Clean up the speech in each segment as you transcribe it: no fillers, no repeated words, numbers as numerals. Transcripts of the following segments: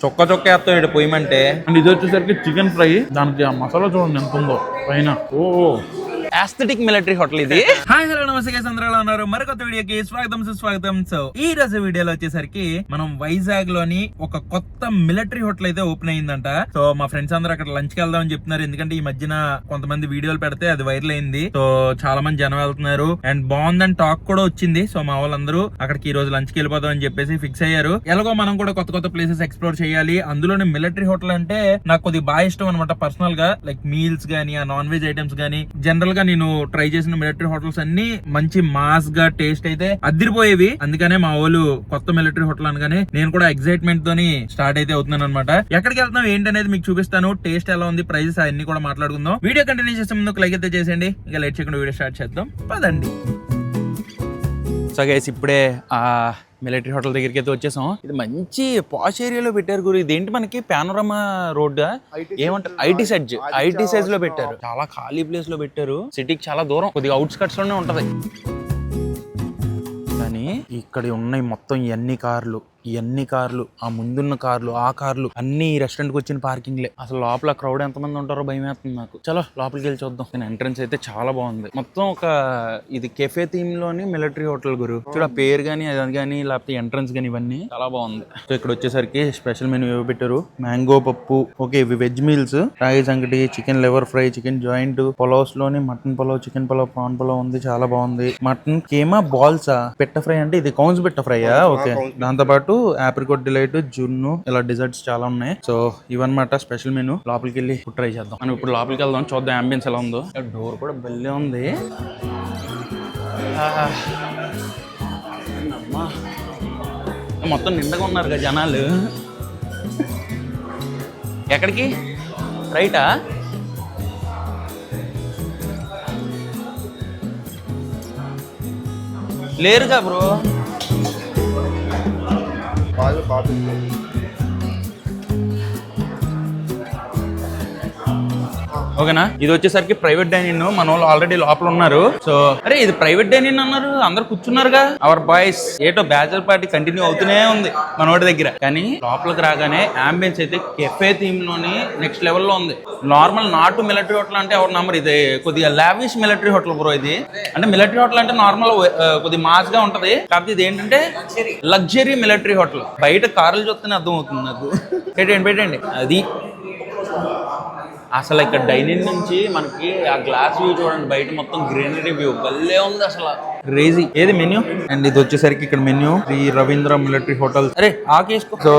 చొక్క చొక్క వేస్తాడు పొయ్యమంటే. అండ్ ఇది వచ్చేసరికి చికెన్ ఫ్రై. దానికి ఆ మసాలా చూడండి ఎంత ఉందో పైన. ఓ ఆస్థెటిక్ మిలిటరీ హోటల్ ఇది. హాయ్ హలో నమస్తే గైస్, అందరూ ఎలా ఉన్నారు? మరికొత్త వీడియోకి స్వాగతం సుస్వాగతం. సో ఈ రోజు వీడియోలో వచ్చేసరికి మనం వైజాగ్ లోని ఒక కొత్త మిలిటరీ హోటల్ అయితే ఓపెన్ అయిందంట. సో మా ఫ్రెండ్స్ అందరూ అక్కడ లంచ్ కి వెళ్దాం అని చెప్తున్నారు. ఎందుకంటే ఈ మధ్యన కొంతమంది వీడియోలు పెడితే అది వైరల్ అయింది. సో చాలా మంది జనం వెళ్తున్నారు అండ్ బాగుందని టాక్ కూడా వచ్చింది. సో మా వాళ్ళందరూ అక్కడికి ఈ రోజు లంచ్ కి వెళ్ళిపోదాం అని చెప్పేసి ఫిక్స్ అయ్యారు. ఎలాగో మనం కూడా కొత్త కొత్త ప్లేసెస్ ఎక్స్ప్లోర్ చేయాలి. అందులోనే మిలిటరీ హోటల్ అంటే నాకు కొద్దిగా బాగా ఇష్టం అనమాట పర్సనల్ గా. లైక్ మీల్స్ గానీ, ఆ నాన్ వెజ్ ఐటమ్స్ గానీ, జనరల్ గా నేను ట్రై చేసిన మిలిటరీ హోటల్స్ అన్ని మంచి మాస్ గా టేస్ట్ అయితే అదిరిపోయేవి. అందుకనే మా వాళ్ళు కొత్త మిలిటరీ హోటల్ అనగానే నేను కూడా ఎక్సైట్మెంట్ తోని స్టార్ట్ అయితే అవుతున్నాను అనమాట. ఎక్కడికి వెళ్తున్నాం ఏంటనేది మీకు చూపిస్తాను. టేస్ట్ ఎలా ఉంది, ప్రైజెస్ అన్ని కూడా మాట్లాడుకుందాం. వీడియో కంటిన్యూ చేసే ముందు లైక్ అయితే చేసేయండి. ఇంకా లేట్ చేయకుండా వీడియో స్టార్ట్ చేద్దాం పదండి. సో గైస్ ఇప్పుడే ఆ మిలిటరీ హోటల్ దగ్గరికి అయితే వచ్చేసాం. ఇది మంచి పాష్ ఏరియాలో పెట్టారు గురు. ఇదేంటి మనకి పానోరమా రోడ్ ఏమంటారు, ఐటీ సైజ్ లో పెట్టారు. చాలా ఖాళీ ప్లేస్ లో పెట్టారు. సిటీకి చాలా దూరం, కొద్దిగా అవుట్స్కట్స్ లోనే ఉంటది. కానీ ఇక్కడ ఉన్నాయి మొత్తం ఇవన్నీ కార్లు, ఆ ముందున్న కార్లు, ఆ కార్లు అన్ని రెస్టారెంట్ కి వచ్చిన పార్కింగ్లే. అసలు లోపల క్రౌడ్ ఎంతమంది ఉంటారో భయం వేస్తుంది నాకు. చలో లోపలికి వెళ్ళి చూద్దాం. నేను ఎంట్రన్స్ అయితే చాలా బాగుంది. మొత్తం ఒక ఇది కెఫే థీమ్ లోని మిలిటరీ హోటల్ గురు. చూడ పేరు గానీ అది కానీ లేకపోతే ఎంట్రన్స్ గానీ ఇవన్నీ చాలా బాగుంది. సో ఇక్కడ వచ్చేసరికి స్పెషల్ మెనూ ఏవో పెట్టారు. మ్యాంగో పప్పు, ఓకే ఇవి veg meals, ragi sangati, chicken liver fry, chicken joint, pulaos లోని mutton pulao, chicken pulao, prawn pulao ఉంది. చాలా బాగుంది. మటన్ కేమా బాల్సా, పెట్ట ఫ్రై అంటే ఇది కౌన్స్ పెట్ట ఫ్రైయా. ఓకే, దాంతో పాటు ఆప్రికాట్ డిలైట్, జున్ను, ఇలా డిజర్ట్స్ చాలా ఉన్నాయి. సో ఇవన్నమాట స్పెషల్ మెనూ. లోపలికి వెళ్ళి ఫుడ్ ట్రై చేద్దాం. మనం ఇప్పుడు లోపలికి వెళ్దాం, చూద్దాం అంబియన్స్ ఎలా ఉందో. డోర్ కూడా బెల్లే ఉంది. మొత్తం నిండగా ఉన్నారు కదా జనాలు. ఎక్కడికి? రైటా? లేరుగా బ్రో. ఓకేనా, ఇది వచ్చేసరికి ప్రైవేట్ డైనింగ్. మన వాళ్ళు ఆల్రెడీ లోపల ఉన్నారు. సో అరే ఇది ప్రైవేట్ డైనింగ్ అన్నారు, అందరు కూర్చున్నారుగా. అవర్ బాయ్స్ ఏటో బ్యాచలర్ పార్టీ కంటిన్యూ అవుతూనే ఉంది మనోడి దగ్గర. కానీ లోపలికి రాగానే అంబియన్స్ అయితే కెఫే థీమ్ లోని నెక్స్ట్ లెవెల్లో ఉంది. నార్మల్ నాటు మిలిటరీ హోటల్ అంటే ఎవరు నమ్మరు. ఇది కొద్దిగా లావిష్ మిలిటరీ హోటల్ బ్రో. ఇది అంటే మిలిటరీ హోటల్ అంటే నార్మల్ కొద్దిగా మాస్ గా ఉంటది. కాకపోతే ఇది ఏంటంటే లగ్జరీ మిలిటరీ హోటల్. బయట కార్లు చూస్తేనే అర్థం అవుతుంది నాకు. పెట్టండి అది. అసలు ఇక్కడ డైనింగ్ నుంచి మనకి ఆ గ్లాస్ వ్యూ చూడండి, బయట మొత్తం గ్రీనరీ వ్యూ భలే ఉంది అసలు. క్రేజీ. ఏది మెన్యూ? అండ్ ఇది వచ్చేసరికి ఇక్కడ menu Shri Ravindra military hotel. అరే ఆకేసుకో. సో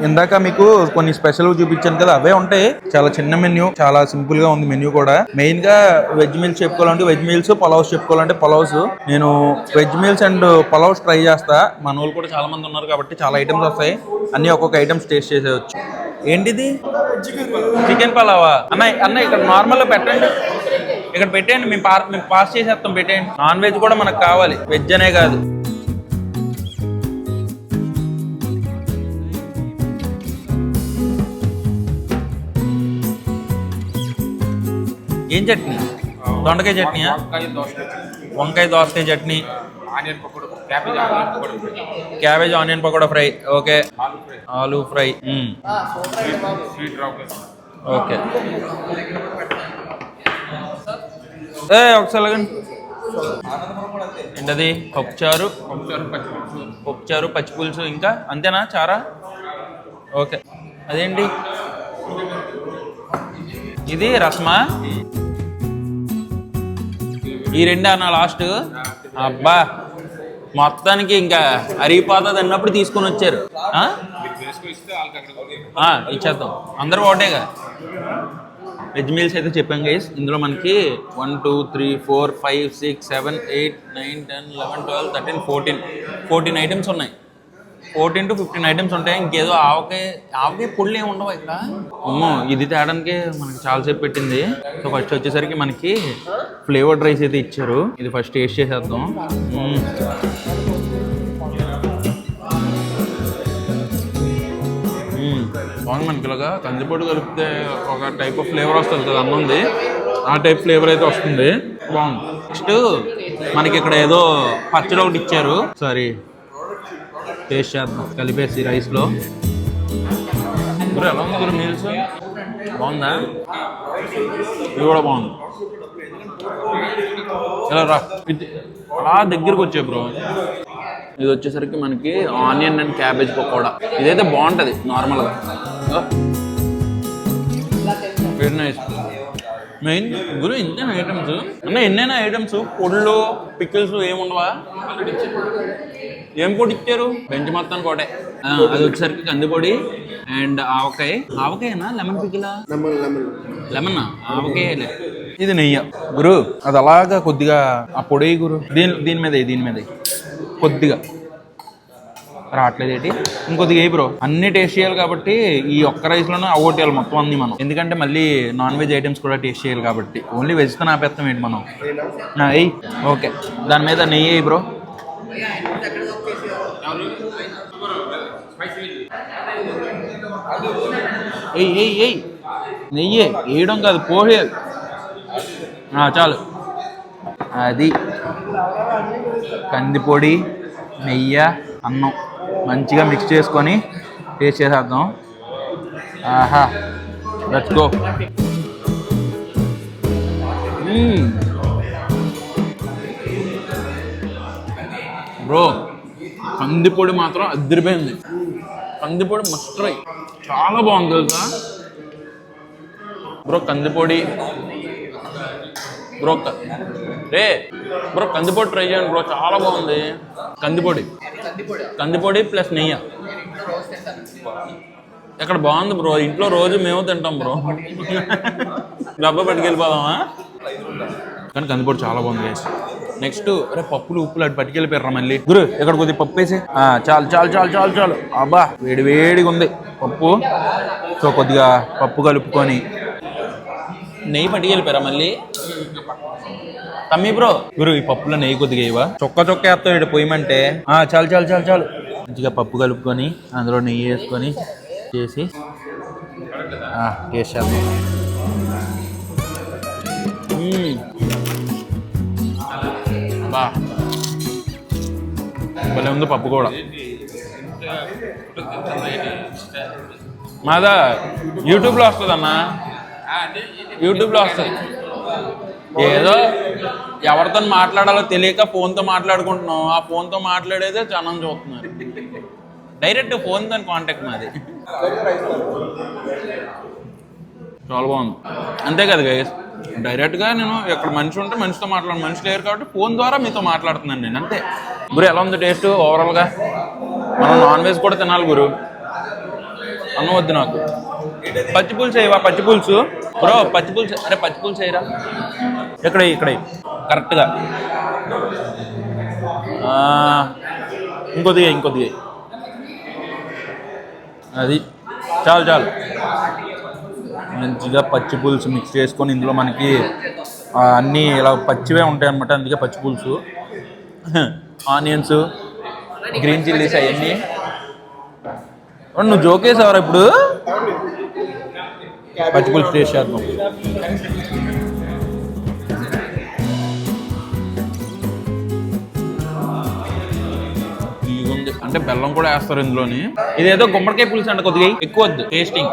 ఇందాక మీకు కొన్ని స్పెషల్ చూపించాను కదా, అవే ఉంటాయి. చాలా చిన్న మెన్యూ, చాలా సింపుల్ గా ఉంది మెన్యూ కూడా. మెయిన్ గా వెజ్ మీల్స్ చెప్పుకోవాలంటే వెజ్ మీల్స్, పలావ్స్ చెప్పుకోవాలంటే పలావ్స్. నేను veg meals and pulaos try చేస్తా. మన వాళ్ళు కూడా చాలా మంది ఉన్నారు కాబట్టి చాలా ఐటమ్స్ వస్తాయి. అన్ని ఒక్కొక్క ఐటమ్స్ టేస్ట్ చేసేవచ్చు. ఏంటిది? చికెన్ పలావా? అన్న ఇక్కడ నార్మల్ పెట్టండి, ఇక్కడ పెట్టండి. మేము పాస్ చేసేస్తాం. పెట్టండి. నాన్ వెజ్ కూడా మనకు కావాలి, వెజ్ అనే కాదు. ఏం చట్నీ? దొండకాయ చట్నీయా? వంకాయ దోసకాయ chutney, cabbage onion pakoda fry, okay aloo fry, okay. ఒకసారి ఏంటది? పప్పుచారు, పచ్చిపులుసు, ఇంకా అంతేనా? చారా, ఓకే. అదేంటి ఇది? రస్మా? ఈ రెండా నా లాస్ట్? అబ్బా మొత్తానికి ఇంకా అరిగిపోతుంది అన్నప్పుడు తీసుకొని వచ్చారు. ఇచ్చేద్దాం, అందరూ ఒకటేగా. వెజ్ మీల్స్ అయితే చెప్పాం గైస్. ఇందులో మనకి 1 2 3 4 5 6 7 8 9 10 11 12 13 14 ఐటమ్స్ ఉన్నాయి. 14 to 15 ఐటమ్స్ ఉంటాయి. ఇంకేదో ఆవకాయ పొళ్ళు ఏమి ఉండవు ఇక్కడ. అమ్మో, ఇది తేడానికే మనకి చాలాసేపు పెట్టింది. సో ఫస్ట్ వచ్చేసరికి మనకి ఫ్లేవర్డ్ రైస్ అయితే ఇచ్చారు. ఇది ఫస్ట్ టేస్ట్ చేసేద్దాం. బాగుంది. మనకి ఇలాగా కందిపొడి కలిపితే ఒక టైప్ ఆఫ్ ఫ్లేవర్ వస్తుంది కదా అన్నంది, ఆ టైప్ ఫ్లేవర్ అయితే వస్తుంది. బాగుంది. నెక్స్ట్ మనకి ఇక్కడ ఏదో పచ్చడి ఒకటి ఇచ్చారు. సారీ టేస్ట్ చేద్దాం కలిపేసి రైస్లో. ఉంది గురు మీల్స్? బాగుందా? ఇది కూడా బాగుంది. ఇలా రా, అలా దగ్గరకు వచ్చాయి బ్రో. ఇది వచ్చేసరికి మనకి ఆనియన్ అండ్ క్యాబేజ్ పకోడా. ఇదైతే బాగుంటుంది నార్మల్గా. Very nice. మెయిన్ గురు ఇంతేనా ఐటమ్స్ అన్న? ఎన్నైనా ఐటమ్స్, పొడులు పికిల్స్ ఏముండవా? ఏం పొడి ఇచ్చారు? బెంచ్ మొత్తానికి ఒకటే. అది వచ్చేసరికి కందిపొడి అండ్ ఆవకాయ. ఆవకాయనా లెమన్ పికిలా? లెమన్ ఆవకాయలే. ఇది నెయ్యి గురు. అది అలాగా కొద్దిగా ఆ పొడి గురు. దీని మీద కొద్దిగా రావట్లేదు ఏంటి? ఇంకొద్దిగా ఏ బ్రో. అన్ని టేస్ట్ చేయాలి కాబట్టి ఈ ఒక్క రైస్లోనే అవగొట్టేయాలి మొత్తం అన్ని మనం. ఎందుకంటే మళ్ళీ నాన్ వెజ్ ఐటమ్స్ కూడా టేస్ట్ చేయాలి కాబట్టి. ఓన్లీ వెజ్తో ఆపేస్తాం ఏంటి మనం. ఎయ్ ఓకే. దాని మీద నెయ్యి వేయి బ్రో. ఎయ్ నెయ్యి వేయడం కాదు, పోహేయాలి. చాలు. అది కందిపొడి, నెయ్యి, అన్నం మంచిగా మిక్స్ చేసుకొని టేస్ట్ చేసేద్దాం. ఆహా, లెట్స్ గో. బ్రో కందిపొడి మాత్రం అదిరిపోయింది. కందిపొడి మస్ట్ ట్రై. చాలా బాగుంది తెలుసా బ్రో. కందిపొడి బ్రో. బ్రో కందిపొడి ట్రై చేయండి బ్రో, చాలా బాగుంది. కందిపొడి ప్లస్ నెయ్యి. ఎక్కడ బాగుంది బ్రో. ఇంట్లో రోజు మేము తింటాం బ్రో. డబ్బా పట్టుకెళ్ళిపోదామా? కానీ కందిపొడి చాలా బాగుంది. నెక్స్ట్ అరే పప్పులు ఉప్పులు అటు పట్టుకెళ్ళిపోయారా మళ్ళీ గురు. ఇక్కడ కొద్దిగా పప్పు వేసి చాలు. అబ్బా వేడిగా ఉంది పప్పు. సో కొద్దిగా పప్పు కలుపుకొని నెయ్యి పట్టుకెళ్ళిపోయారా మళ్ళీ? తమ్మి బ్రో గురు ఈ పప్పులో నెయ్యి కొద్దిగా ఇవ్వ. చొక్క వేస్తాడు పొయ్యమంటే. చాలు. మంచిగా పప్పు కలుపుకొని అందులో నెయ్యి వేసుకొని చేసి టేస్ట్ చేద్దాం. బా భలే ఉంది పప్పు కూడా. మాదా యూట్యూబ్లో వస్తుంది అన్న. యూట్యూబ్లో వస్తుంది. ఏదో ఎవరితో మాట్లాడాలో తెలియక ఫోన్తో మాట్లాడుకుంటున్నాం. ఆ ఫోన్తో మాట్లాడేదే జనం చూస్తున్నారు. డైరెక్ట్ ఫోన్తో కాంటాక్ట్ మాది. చాలా బాగుంది. అంతే కదా గైస్, డైరెక్ట్గా నేను ఎక్కడ మనిషి ఉంటే మనిషితో మాట్లాడు. మనిషి లేరు కాబట్టి ఫోన్ ద్వారా మీతో మాట్లాడుతున్నాను నేను అంతే. గురు ఎలా ఉంది టేస్ట్ ఓవరాల్గా? మనం నాన్ వెజ్ కూడా తినాలి గురు. అన్నం వద్దు నాకు. పచ్చిపులుసు వేయవా? పచ్చిపులుసు బ్రో, పచ్చిపులుసు. అరే పచ్చిపులుసు వేయరా. ఇక్కడ కరెక్ట్గా. ఇంకొద్దిగా అది చాలు. మంచిగా పచ్చి పులుసు మిక్స్ చేసుకొని ఇందులో మనకి అన్నీ ఇలా పచ్చివే ఉంటాయి అన్నమాట. అందుకే పచ్చి పులుసు, ఆనియన్స్, గ్రీన్ చిల్లీస్ అవన్నీ. నువ్వు జోకేసావరా ఇప్పుడు? పచ్చి పులుసు టేస్ట్ చేద్దాం. ఇదిగుంది అంటే బెల్లం కూడా వేస్తారు ఇందులోని. ఇదేదో గుమ్మడికాయ పులుసు అంటే కొద్దిగా ఎక్కువ వద్దు టేస్టింగ్.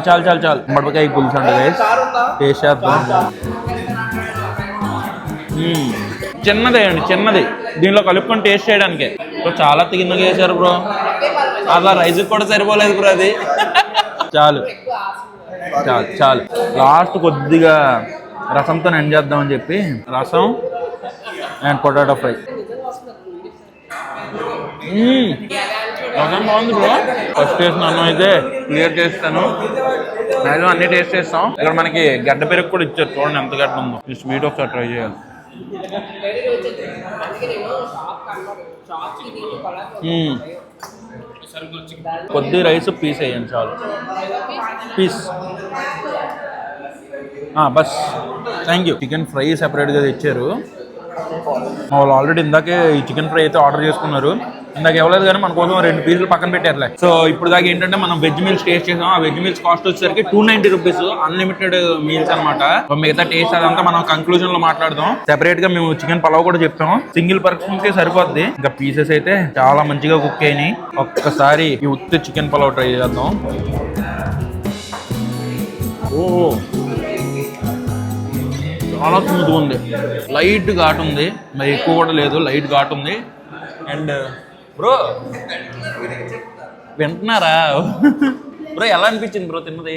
చాలు గుమ్మడికాయ పులుసు అంటే టేస్ట్ చేద్దాం. చిన్నది దీనిలో కలుపుకొని టేస్ట్ చేయడానికే. చాలా తిన్నగా వేసారు బ్రో. అలా రైస్ కూడా సరిపోలేదు బ్రో. అది చాలు. లాస్ట్ కొద్దిగా రసంతో ఎండ్ చేద్దామని చెప్పి రసం అండ్ పొటాటో ఫ్రై. రసం బాగుంది బ్రో. ఫస్ట్ వేసిన అన్నం అయితే క్లియర్ చేస్తాను. మ్యాక్సిమం అన్ని టేస్ట్ చేస్తాం. ఇక్కడ మనకి గడ్డ పెరుగు కూడా ఇచ్చారు. చూడండి ఎంత గడ్డ ఉందో. ఈ స్వీట్ ఒకసారి ట్రై చేయాలి. కొద్ది రైస్ పీస్ వేయండి చాలు. పీస్ బస్. Thank you. చికెన్ ఫ్రై సెపరేట్గా తెచ్చారు. వాళ్ళు ఆల్రెడీ ఇందాకే ఈ చికెన్ ఫ్రై అయితే ఆర్డర్ చేసుకున్నారు. ఇందాక ఇవ్వలేదు కానీ మన కోసం 2 పీసులు పక్కన పెట్టారులే. సో ఇప్పుడు దాకా ఏంటంటే మనం వెజ్ మీల్స్ టేస్ట్ చేసాం. ఆ వెజ్ మీల్స్ కాస్ట్ వచ్చేసరికి 290 రూపీస్, అన్లిమిటెడ్ మీల్స్ అనమాట. మిగతా టేస్ట్ అదంతా మనం కంక్లూజన్ లో మాట్లాడదాం. సెపరేట్ గా మేము చికెన్ పలావ్ కూడా చెప్తాం. సింగిల్ పర్సన్ కి సరిపోద్ది. ఇంకా పీసెస్ అయితే చాలా మంచిగా కుక్ అయినాయి. ఒక్కసారి ఈ ఉత్తి చికెన్ పలావ్ ట్రై చేద్దాం. ఓ చాలా స్మూత్గా ఉంది. లైట్ ఘాటు ఉంది, మరి ఎక్కువ కూడా లేదు, లైట్ ఘాటు ఉంది. అండ్ బ్రో వింటున్నారా బ్రో, ఎలా అనిపించింది బ్రో తిన్నది?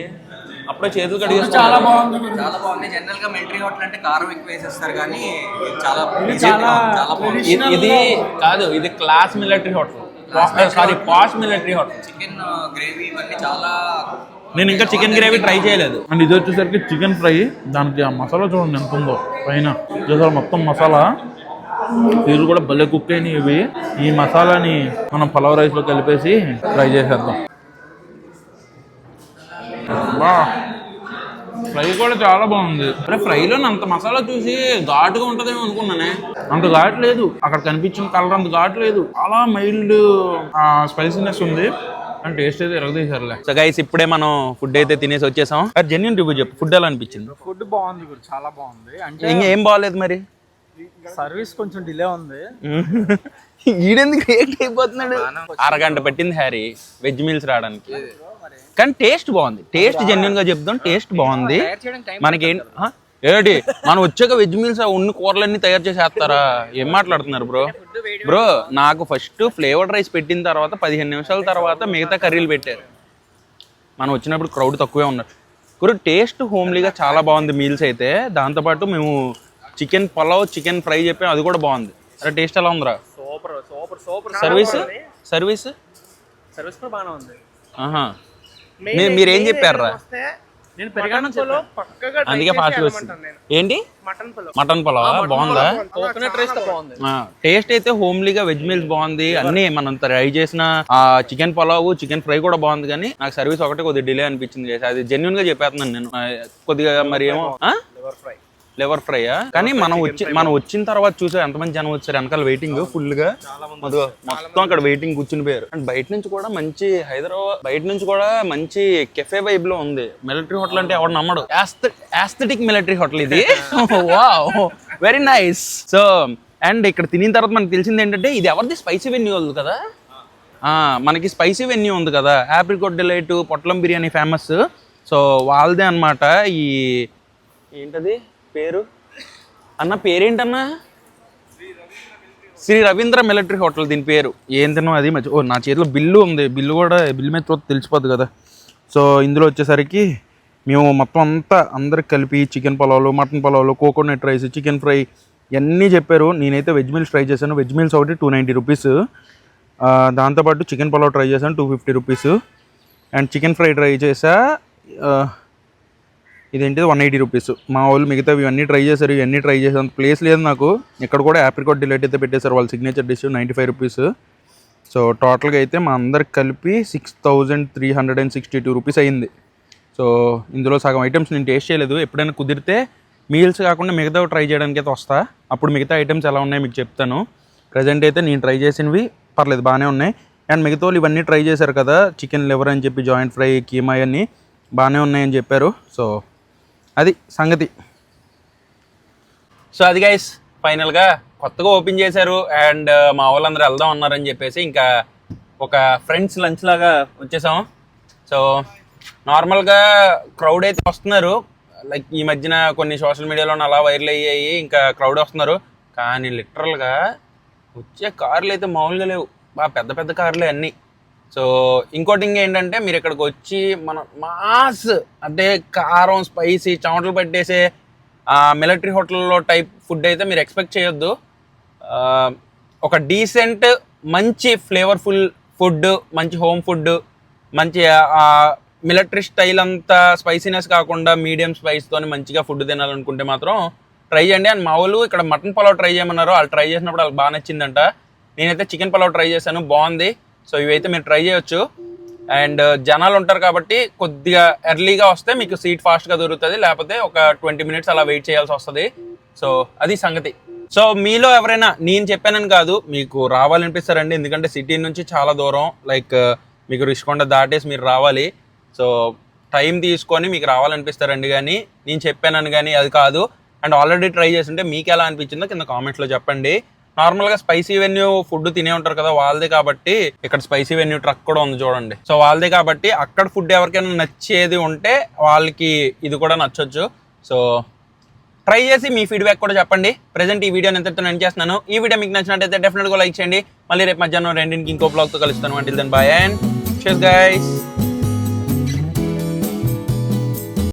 అప్పుడే చేతులు కడిగేసి. చాలా బాగుంది, చాలా బాగుంది. జనరల్ గా మిలిటరీ హోటల్ అంటే కారం ఎక్కువ వేసేస్తారు, కానీ చాలా బాగుంది. ఇది కాదు, ఇది క్లాస్ మిలిటరీ హోటల్, సారీ పాష్ మిలిటరీ హోటల్. చికెన్ గ్రేవీ ఇవన్నీ చాలా. నేను ఇంకా చికెన్ గ్రేవీ ట్రై చేయలేదు. అండ్ ఇది వచ్చేసరికి చికెన్ ఫ్రై. దానికి ఆ మసాలా చూడండి ఎంత ఉందో పైన. చేసారు మొత్తం మసాలా. ఇది కూడా భలే కుక్ అయినాయి ఇవి. ఈ మసాలాని మనం పలావ్ రైస్ లో కలిపేసి ఫ్రై చేసేద్దాం. ఫ్రై కూడా చాలా బాగుంది. అరే ఫ్రైలో అంత మసాలా చూసి ఘాటుగా ఉంటుందేమో అనుకున్నానే, అంత ఘాటు లేదు. అక్కడ కనిపించిన కలర్ అంత ఘాటు లేదు. చాలా మైల్డ్ స్పైసీనెస్ ఉంది. అండ్ టేస్ట్ అయితే ఎరగదీసారులే. సో గైస్ ఇప్పుడే మనం ఫుడ్ అయితే తినేసి వచ్చేసాం. జెన్యూన్ రివ్యూ చెప్పు, ఫుడ్ ఎలా అనిపించింది? ఫుడ్ బాగుంది, చాలా బాగుంది. అంటే ఇంకేం బాగాలేదు మరి? సర్వీస్ కొంచెం డిలే ఉంది. ఈడెందుకు రియాక్ట్ అయిపోతున్నాడు? అరగంట పట్టింది హ్యారీ వెజ్ మీల్స్ రావడానికి, కానీ టేస్ట్ బాగుంది. టేస్ట్ జెన్యూన్ గా చెప్తాం, టేస్ట్ బాగుంది. మనకేం ఏంటి మనం వచ్చాక వెజ్ మీల్స్ ఉన్న కూరలన్నీ తయారు చేసేస్తారా? ఏం మాట్లాడుతున్నారు బ్రో? బ్రో నాకు ఫస్ట్ ఫ్లేవర్డ్ రైస్ పెట్టిన తర్వాత 15 నిమిషాల తర్వాత మిగతా కర్రీలు పెట్టారు. మనం వచ్చినప్పుడు క్రౌడ్ తక్కువే ఉన్నారు. ఇప్పుడు టేస్ట్ హోమ్లీగా చాలా బాగుంది మీల్స్ అయితే. దాంతోపాటు మేము చికెన్ పలావ్, చికెన్ ఫ్రై చెప్పాం, అది కూడా బాగుంది. అరే టేస్ట్ ఎలా ఉందిరా? Super super super. Service service service కూడా బాగానే ఉంది. మీరేం చెప్పారా? నేను పెరిగాను పక్కగా అందుకే ఫాస్ట్ వచ్చింది. ఏంటి మటన్ పలావ్ బాగుందా? కోకోనట్ రైస్ తో బాగుంది. టేస్ట్ అయితే హోమ్లీగా వెజ్ మీల్స్ బాగుంది. అన్ని మనం ట్రై చేసిన చికెన్ పలావ్, చికెన్ ఫ్రై కూడా బాగుంది. కానీ నాకు సర్వీస్ ఒకటే కొద్దిగా డిలే అనిపించింది. అది జెన్యూన్ గా చెప్పేస్తున్నాను నేను. కొద్దిగా మరి ఏమో లివర్ ఫ్రైయా? కానీ మనం వచ్చిన తర్వాత చూసా ఎంతమంది జనం వచ్చారు వెనకాల వెయిటింగ్ ఫుల్ గా. మొత్తం అక్కడ వెయిటింగ్ కూర్చుని పోయారు. అండ్ బయట నుంచి కూడా మంచి హైదరాబాద్ బయట నుంచి కూడా మంచి కెఫే వైబ్ లో ఉంది. మిలిటరీ హోటల్ అంటే ఎవరు నమ్మడు. యాస్థెటిక్ మిలిటరీ హోటల్ ఇది. Wow very nice. So and ఇక్కడ తినిన తర్వాత మనకు తెలిసింది ఏంటంటే ఇది ఎవరిది? స్పైసీ వెన్యూ ఉంది కదా. మనకి స్పైసీ వెన్యూ ఉంది కదా, ఆప్రికాట్ డిలైట్, పొట్లం బిర్యానీ ఫేమస్. సో వాళ్ళదే అనమాట. ఈ ఏంటది పేరు అన్న, పేరేంటన్నా? శ్రీ రవీంద్ర మిలిటరీ హోటల్ దీని పేరు. ఏం తిన్నాం అది మర్చి. నా చేతిలో బిల్లు ఉంది, బిల్లు కూడా బిల్లు మీద చూస్తే తెలిసిపోద్ది కదా. సో ఇందులో వచ్చేసరికి మేము మొత్తం అంతా అందరికి కలిపి చికెన్ పలావ్లు, మటన్ పలావ్లు, కోకోనట్ రైస్, చికెన్ ఫ్రై ఇవన్నీ చెప్పారు. నేనైతే వెజ్ మీల్స్ ట్రై చేశాను. వెజ్ మీల్స్ ఒకటి 290 రూపీస్. దాంతోపాటు చికెన్ పలావ్ ట్రై చేశాను 250 rupees. And chicken fry try చేసా, ఇదేంటిది 180 రూపీస్. మా వాళ్ళు మిగతావి ఇవన్నీ ట్రై చేశారు. ఇవన్నీ ట్రై చేసేంత ప్లేస్ లేదు నాకు. ఇక్కడ కూడా ఆప్రికాట్ డిలైట్ అయితే పెట్టేశారు వాళ్ళ సిగ్నేచర్ డిష్ 95 రూపీస్. సో టోటల్గా అయితే మా అందరికి కలిపి 6362 రూపీస్ అయ్యింది. సో ఇందులో సగం ఐటమ్స్ నేను టేస్ట్ చేయలేదు. ఎప్పుడైనా కుదిరితే మీల్స్ కాకుండా మిగతా ట్రై చేయడానికి అయితే వస్తా. అప్పుడు మిగతా ఐటమ్స్ ఎలా ఉన్నాయో మీకు చెప్తాను. ప్రజెంట్ అయితే నేను ట్రై చేసినవి పర్లేదు, బాగానే ఉన్నాయి. అండ్ మిగతా వాళ్ళు ఇవన్నీ ట్రై చేశారు కదా, చికెన్ లివర్ అని చెప్పి, జాయింట్ ఫ్రై, కీమా అన్నీ బాగానే ఉన్నాయని చెప్పారు. సో అది సంగతి. సో అది గైస్ ఫైనల్గా కొత్తగా ఓపెన్ చేశారు. అండ్ మా వాళ్ళందరూ వెళ్దాం అన్నారని చెప్పేసి ఇంకా ఒక ఫ్రెండ్స్ లంచ్ లాగా వచ్చేసాం. సో నార్మల్గా క్రౌడ్ అయితే వస్తున్నారు. లైక్ ఈ మధ్యన కొన్ని సోషల్ మీడియాలో అలా వైరల్ అయ్యాయి, ఇంకా క్రౌడ్ వస్తున్నారు. కానీ లిటరల్గా వచ్చే కార్లు అయితే మామూలుగా లేవు, బాగా పెద్ద పెద్ద కార్లే అన్నీ. సో ఇంకోటి ఏంటంటే మీరు ఇక్కడికి వచ్చి మన మాస్ అంటే కారం, స్పైసీ, చెమటలు పట్టేసే మిలిటరీ హోటల్లో టైప్ ఫుడ్ అయితే మీరు ఎక్స్పెక్ట్ చేయొద్దు. ఒక డీసెంట్ మంచి ఫ్లేవర్ఫుల్ ఫుడ్, మంచి హోమ్ ఫుడ్, మంచి మిలిటరీ స్టైల్ అంతా స్పైసీనెస్ కాకుండా మీడియం స్పైస్తో మంచిగా ఫుడ్ తినాలనుకుంటే మాత్రం ట్రై చేయండి. అండ్ మా వాళ్ళు ఇక్కడ మటన్ పలావ్ ట్రై చేయమన్నారు. వాళ్ళు ట్రై చేసినప్పుడు వాళ్ళకి బాగా నచ్చిందంట. నేనైతే చికెన్ పలావ్ ట్రై చేశాను, బాగుంది. సో ఇవైతే మీరు ట్రై చేయొచ్చు. అండ్ జనాలు ఉంటారు కాబట్టి కొద్దిగా ఎర్లీగా వస్తే మీకు సీట్ ఫాస్ట్గా దొరుకుతుంది, లేకపోతే ఒక 20 మినిట్స్ అలా వెయిట్ చేయాల్సి వస్తుంది. సో అది సంగతి. సో మీలో ఎవరైనా నేను చెప్పానని కాదు, మీకు రావాలనిపిస్తారండి, ఎందుకంటే సిటీ నుంచి చాలా దూరం, లైక్ మీకు రిషికొండ దాటేసి మీరు రావాలి. సో టైం తీసుకొని మీకు రావాలనిపిస్తారండి, కానీ నేను చెప్పానని కానీ అది కాదు. అండ్ ఆల్రెడీ ట్రై చేస్తుంటే మీకు ఎలా అనిపించిందో కింద కామెంట్స్లో చెప్పండి. నార్మల్గా స్పైసీ వెన్యూ ఫుడ్ తినే ఉంటారు కదా, వాళ్ళదే కాబట్టి ఇక్కడ స్పైసీ వెన్యూ ట్రక్ కూడా ఉంది చూడండి. సో వాళ్ళదే కాబట్టి అక్కడ ఫుడ్ ఎవరికైనా నచ్చేది ఉంటే వాళ్ళకి ఇది కూడా నచ్చొచ్చు. సో ట్రై చేసి మీ ఫీడ్బ్యాక్ కూడా చెప్పండి. ప్రెజెంట్ ఈ వీడియోని ఎంతతో ఎండ్ చేస్తున్నాను. ఈ వీడియో మీకు నచ్చినట్టయితే డెఫినెట్గా లైక్ చేయండి. మళ్ళీ రేపు మధ్యాహ్నం 2కి ఇంకో బ్లాగ్తో కలుస్తాను. Until then bye and cheers guys.